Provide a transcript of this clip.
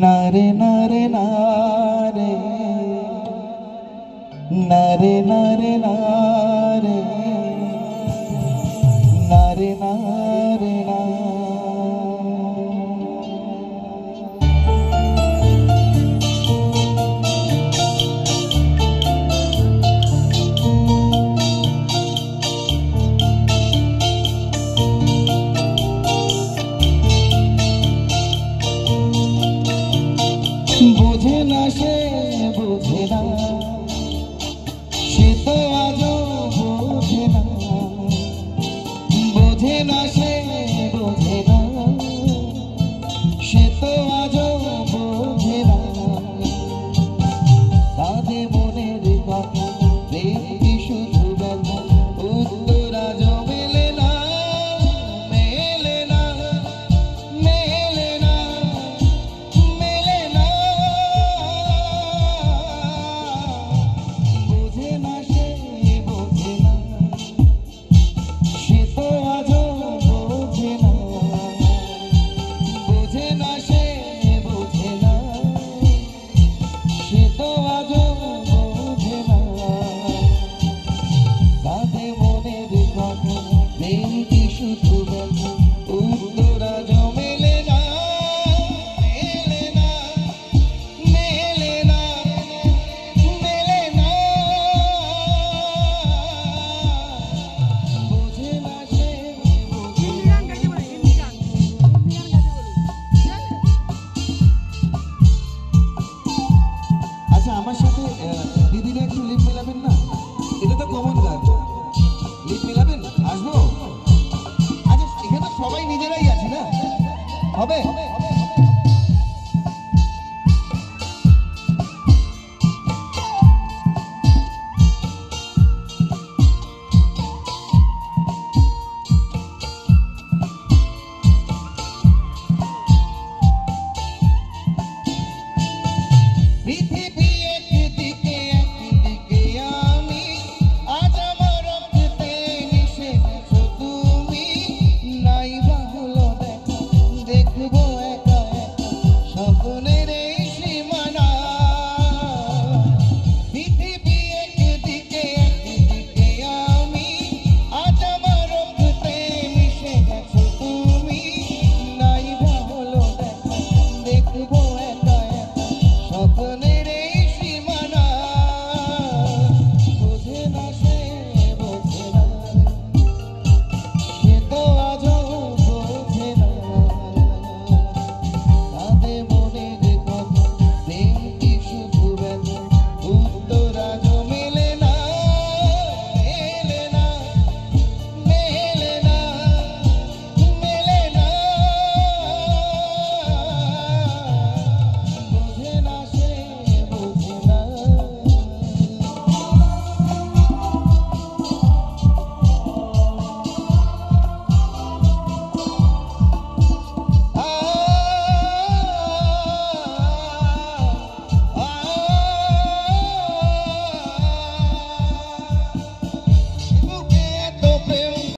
নারে নারে নারে নারে নারে নারে নারে নারে না বুঝে না সে বুঝে না সে তো আজও বোঝে না বোঝে না সে বোঝে না সে তো আজও বোঝে না তাদের মনের কথা দেখি শুধু গল্প উত্তর আজও মেলে না মেলে না মেলে না মেলে না বোঝে না সে বোঝে না সে তো আজও বোঝে না বোঝে না সে বোঝে না সে তো আজও বোঝে না তাদের মনের কথা দেখি শুধু গল্প উত্তর আজও মেলে না মেলে না মেলে না মেলে না বোঝে না সে বোঝে না আচ্ছা আমার সাথে দিদিরা একটু লিপ মেলাবেন না এটা তো কমন গান লিপ মেলাবেন আসবো আচ্ছা এখানে সবাই নিজেরাই আছে না হবে